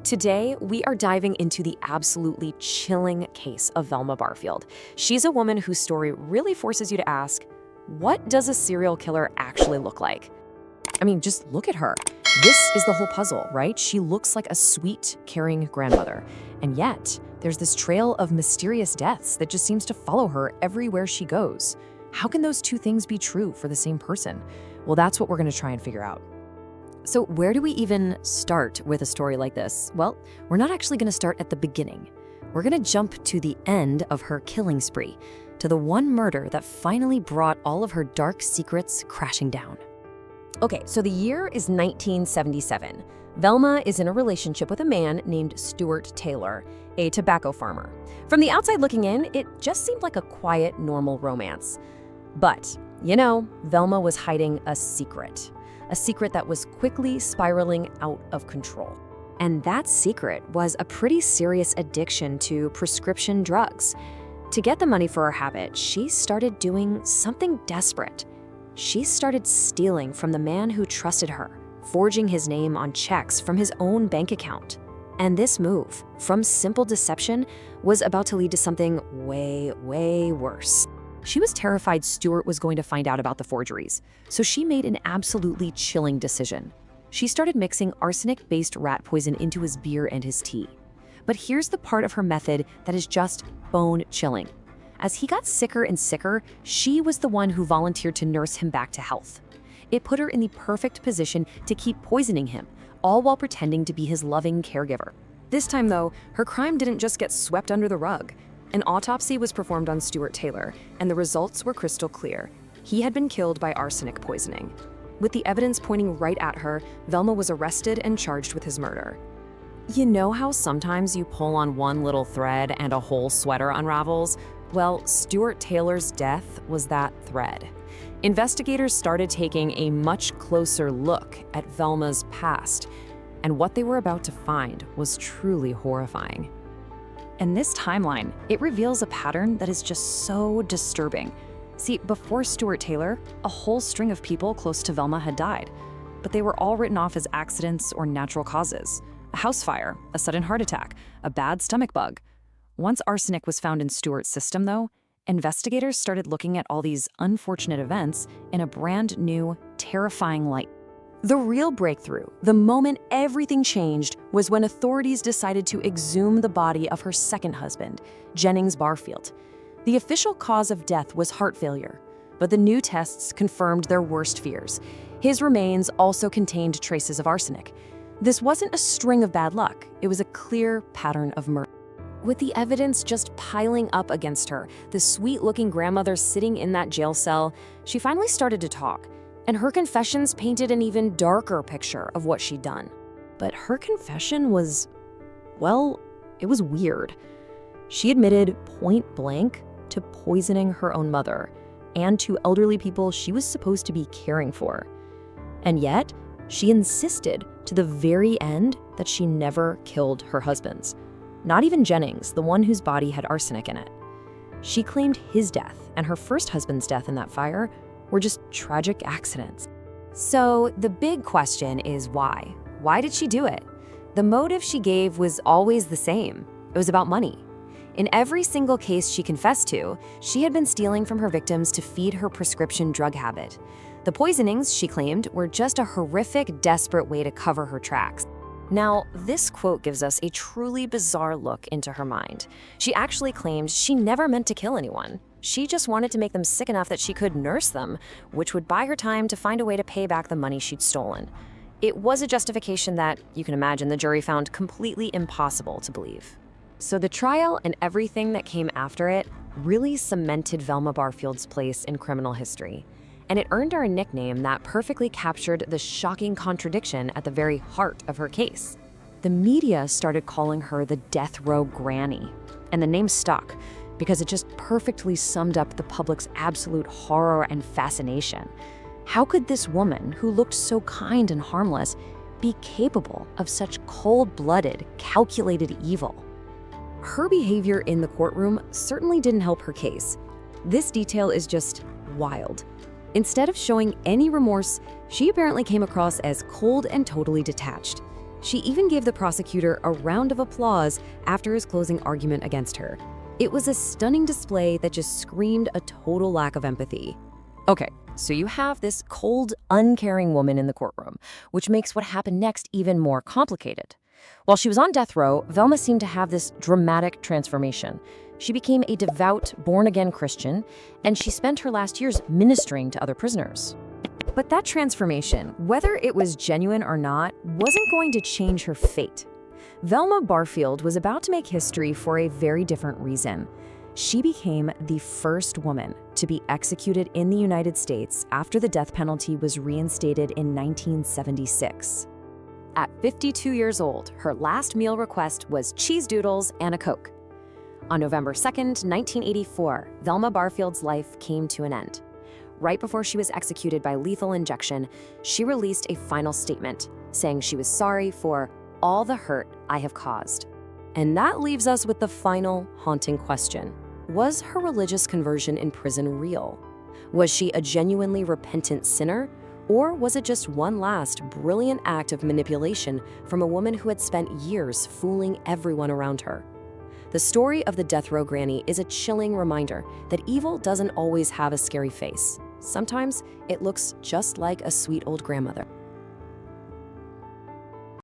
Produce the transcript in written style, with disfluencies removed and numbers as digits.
Today, we are diving into the absolutely chilling case of Velma Barfield. She's a woman whose story really forces you to ask, what does a serial killer actually look like? I mean, just look at her. This is the whole puzzle, right? She looks like a sweet, caring grandmother. And yet, there's this trail of mysterious deaths that just seems to follow her everywhere she goes. How can those two things be true for the same person? Well, that's what we're going to try and figure out. So where do we even start with a story like this? Well, we're not actually going to start at the beginning. We're going to jump to the end of her killing spree, to the one murder that finally brought all of her dark secrets crashing down. Okay, so the year is 1977. Velma is in a relationship with a man named Stuart Taylor, a tobacco farmer. From the outside looking in, it just seemed like a quiet, normal romance. But, Velma was hiding a secret that was quickly spiraling out of control. And that secret was a pretty serious addiction to prescription drugs. To get the money for her habit, she started doing something desperate. She started stealing from the man who trusted her, forging his name on checks from his own bank account. And this move, from simple deception, was about to lead to something way, way worse. She was terrified Stuart was going to find out about the forgeries, so she made an absolutely chilling decision. She started mixing arsenic-based rat poison into his beer and his tea. But here's the part of her method that is just bone-chilling. As he got sicker and sicker, she was the one who volunteered to nurse him back to health. It put her in the perfect position to keep poisoning him, all while pretending to be his loving caregiver. This time, though, her crime didn't just get swept under the rug. An autopsy was performed on Stuart Taylor, and the results were crystal clear. He had been killed by arsenic poisoning. With the evidence pointing right at her, Velma was arrested and charged with his murder. You know how sometimes you pull on one little thread and a whole sweater unravels? Well, Stuart Taylor's death was that thread. Investigators started taking a much closer look at Velma's past, and what they were about to find was truly horrifying. And this timeline, it reveals a pattern that is just so disturbing. See, before Stuart Taylor, a whole string of people close to Velma had died, but they were all written off as accidents or natural causes. A house fire, a sudden heart attack, a bad stomach bug. Once arsenic was found in Stuart's system, though, investigators started looking at all these unfortunate events in a brand new, terrifying light. The real breakthrough, the moment everything changed, was when authorities decided to exhume the body of her second husband, Jennings Barfield. The official cause of death was heart failure, but the new tests confirmed their worst fears. His remains also contained traces of arsenic. This wasn't a string of bad luck, it was a clear pattern of murder. With the evidence just piling up against her, the sweet-looking grandmother sitting in that jail cell, she finally started to talk. And her confessions painted an even darker picture of what she'd done. But her confession was, well, it was weird. She admitted point blank to poisoning her own mother and to elderly people she was supposed to be caring for. And yet, she insisted to the very end that she never killed her husbands. Not even Jennings, the one whose body had arsenic in it. She claimed his death and her first husband's death in that fire were just tragic accidents. So the big question is why? Why did she do it? The motive she gave was always the same. It was about money. In every single case she confessed to, she had been stealing from her victims to feed her prescription drug habit. The poisonings, she claimed, were just a horrific, desperate way to cover her tracks. Now, this quote gives us a truly bizarre look into her mind. She actually claimed she never meant to kill anyone. She just wanted to make them sick enough that she could nurse them, which would buy her time to find a way to pay back the money she'd stolen. It was a justification that, you can imagine, the jury found completely impossible to believe. So the trial and everything that came after it really cemented Velma Barfield's place in criminal history. And it earned her a nickname that perfectly captured the shocking contradiction at the very heart of her case. The media started calling her the death row granny, and the name stuck because it just perfectly summed up the public's absolute horror and fascination. How could this woman, who looked so kind and harmless, be capable of such cold-blooded, calculated evil? Her behavior in the courtroom certainly didn't help her case. This detail is just wild. Instead of showing any remorse, she apparently came across as cold and totally detached. She even gave the prosecutor a round of applause after his closing argument against her. It was a stunning display that just screamed a total lack of empathy. Okay, so you have this cold, uncaring woman in the courtroom, which makes what happened next even more complicated. While she was on death row, Velma seemed to have this dramatic transformation. She became a devout, born-again Christian, and she spent her last years ministering to other prisoners. But that transformation, whether it was genuine or not, wasn't going to change her fate. Velma Barfield was about to make history for a very different reason. She became the first woman to be executed in the United States after the death penalty was reinstated in 1976. At 52 years old, her last meal request was cheese doodles and a Coke. On November 2nd, 1984, Velma Barfield's life came to an end. Right before she was executed by lethal injection, she released a final statement, saying she was sorry for all the hurt I have caused. And that leaves us with the final, haunting question. Was her religious conversion in prison real? Was she a genuinely repentant sinner? Or was it just one last brilliant act of manipulation from a woman who had spent years fooling everyone around her? The story of the death row granny is a chilling reminder that evil doesn't always have a scary face. Sometimes it looks just like a sweet old grandmother.